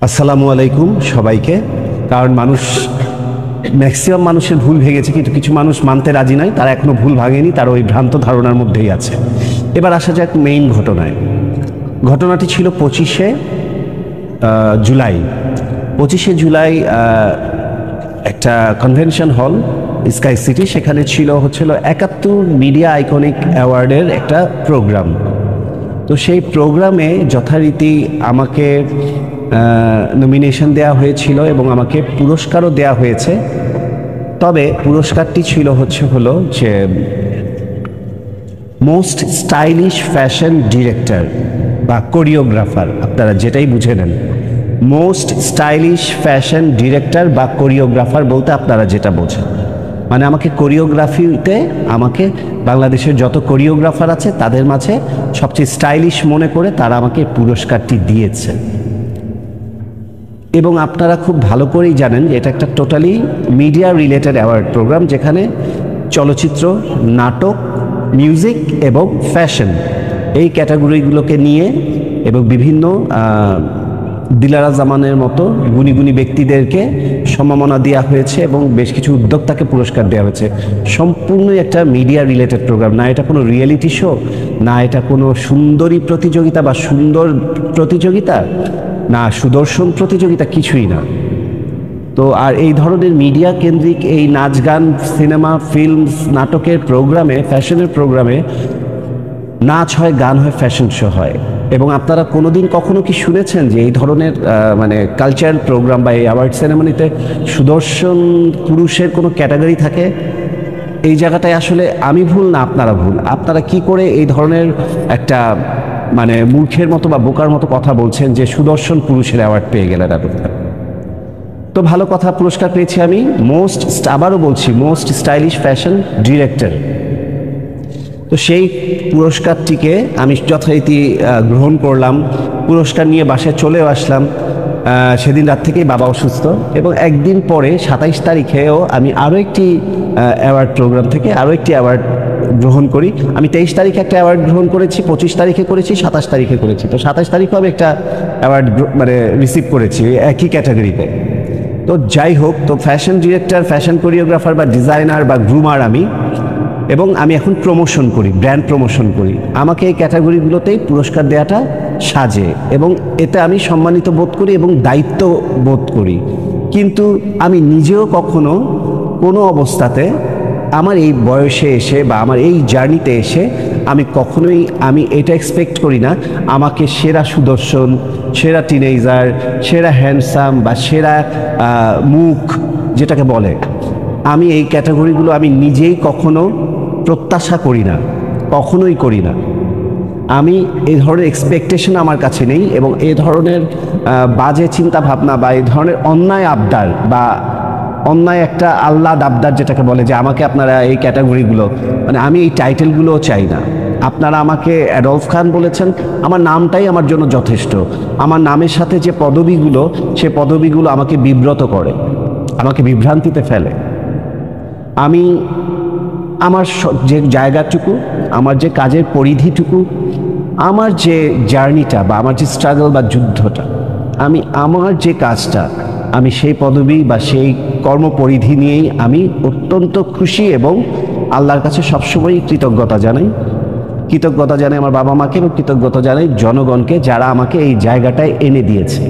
আসসালামু আলাইকুম সবাইকে। কারণ ম্যাক্সিমাম মানুষের ভুল ভেঙেছে, কিন্তু কিছু মানুষ মানতে রাজি নয়, তারা এখনো ভুল ভাঙেনি, তারা ওই ভ্রান্ত ধারণার মধ্যেই আছে। এবার আসা যাক মেইন ঘটনায়। ঘটনাটি ছিল 25শে জুলাই। 25শে জুলাই একটা কনভেনশন হল স্কাই সিটি, সেখানে হচ্ছিল 71 মিডিয়া আইকনিক অ্যাওয়ার্ডের একটা প্রোগ্রাম। তো সেই প্রোগ্রামে যথারীতি আমাকে নমিনেশন দেওয়া হয়েছিল এবং আমাকে পুরস্কারও দেওয়া হয়েছে। তবে পুরস্কারটি ছিল যে মোস্ট স্টাইলিশ ফ্যাশন ডিরেক্টর বা কোরিওগ্রাফার, আপনারা যেটাই বুঝে নেন। মোস্ট স্টাইলিশ ফ্যাশন ডিরেক্টর বা কোরিওগ্রাফার বলতে আপনারা যেটা বোঝেন, মানে আমাকে কোরিওগ্রাফিতে আমাকে বাংলাদেশের যত কোরিওগ্রাফার আছে তাদের মাঝে সবচেয়ে স্টাইলিশ মনে করে তারা আমাকে পুরস্কারটি দিয়েছে। এবং আপনারা খুব ভালো করেই জানেন যে এটা একটা totally media related award programme, যেখানে চলচ্চিত্র, নাটক, মিউজিক এবং ফ্যাশন এই ক্যাটাগরিগুলোকে নিয়ে এবং বিভিন্ন দিলারা জামানের মতো গুণী গুণী ব্যক্তিদেরকে সম্মাননা দেওয়া হয়েছে এবং বেশ কিছু উদ্যোক্তাকে পুরস্কার দেওয়া হয়েছে। সম্পূর্ণই একটা মিডিয়া রিলেটেড প্রোগ্রাম, না এটা কোনো রিয়েলিটি শো, না এটা কোনো সুন্দরী প্রতিযোগিতা বা সুন্দর প্রতিযোগিতা, না সুদর্শন প্রতিযোগিতা, কিছুই না। তো আর এই ধরনের মিডিয়া কেন্দ্রিক এই নাচ গান, সিনেমা, ফিল্ম, নাটকের প্রোগ্রামে, ফ্যাশনের প্রোগ্রামে নাচ হয়, গান হয়, ফ্যাশন শো হয়। এবং আপনারা কোনোদিন কখনো কি শুনেছেন যে এই ধরনের মানে কালচারাল প্রোগ্রাম বা এই অ্যাওয়ার্ড সেরেমনিতে সুদর্শন পুরুষের কোনো ক্যাটাগরি থাকে? এই জায়গাটায় আসলে আমি ভুল না আপনারা ভুল। আপনারা কি করে এই ধরনের একটা মানে মূর্খের মতো বা বোকার মতো কথা বলছেন যে সুদর্শন পুরুষের অ্যাওয়ার্ড পেয়ে গেলেন আপনারা? তো ভালো কথা, পুরস্কার পেয়েছি আমি আবারও বলছি, মোস্ট স্টাইলিশ ফ্যাশন ডিরেক্টর। তো সেই পুরস্কারটিকে আমি যথারীতি গ্রহণ করলাম, পুরস্কার নিয়ে বাসায় চলেও আসলাম। সেদিন রাত থেকেই বাবা অসুস্থ এবং একদিন পরে 27 তারিখেও আমি আরও একটি অ্যাওয়ার্ড প্রোগ্রাম থেকে আরও একটি অ্যাওয়ার্ড গ্রহণ করি। আমি 23 তারিখে একটা অ্যাওয়ার্ড গ্রহণ করেছি, 25 তারিখে করেছি, 27 তারিখে করেছি। তো 27 তারিখেও আমি একটা অ্যাওয়ার্ড মানে রিসিভ করেছি একই ক্যাটাগরিতে। তো যাই হোক, তো ফ্যাশন ডিরেক্টর, ফ্যাশন কোরিওগ্রাফার বা ডিজাইনার বা গ্রুমার আমি, এবং আমি এখন প্রমোশন করি, ব্র্যান্ড প্রমোশন করি। আমাকে এই ক্যাটাগরিগুলোতেই পুরস্কার দেওয়াটা সাজে এবং এতে আমি সম্মানিত বোধ করি এবং দায়িত্ব বোধ করি। কিন্তু আমি নিজেও কখনো কোনো অবস্থাতে আমার এই বয়সে এসে বা আমার এই জার্নিতে এসে আমি কখনোই এটা এক্সপেক্ট করি না আমাকে সেরা সুদর্শন, সেরা টিনেজার, সেরা হ্যান্ডসাম বা সেরা মুখ যেটাকে বলে, আমি এই ক্যাটাগরিগুলো আমি নিজেই কখনো প্রত্যাশা করি না, কখনোই করি না। আমি এই ধরনের এক্সপেকটেশন আমার কাছে নেই এবং এই ধরনের বাজে চিন্তা ভাবনা বা এই ধরনের অন্যায় আবদার বা অন্যায় একটা আহ্লাদ আবদার যেটাকে বলে যে আমাকে আপনারা এই ক্যাটাগরিগুলো, মানে আমি এই টাইটেলগুলোও চাই না। আপনারা আমাকে অ্যাডলফ খান বলেছেন, আমার নামটাই আমার জন্য যথেষ্ট। আমার নামের সাথে যে পদবিগুলো, সে পদবিগুলো আমাকে বিব্রত করে, আমাকে বিভ্রান্তিতে ফেলে। আমি আমার যে জায়গাটুকু, আমার যে কাজের পরিধিটুকু, আমার যে জার্নিটা বা আমার যে স্ট্রাগল বা যুদ্ধটা, আমি আমার যে কাজটা, আমি সেই পদবি বা সেই কর্মপরিধি নিয়েই আমি অত্যন্ত খুশি এবং আল্লাহর কাছে সবসময়ই কৃতজ্ঞতা জানাই আমার বাবা মাকে এবং কৃতজ্ঞতা জানাই জনগণকে, যারা আমাকে এই জায়গাটায় এনে দিয়েছে।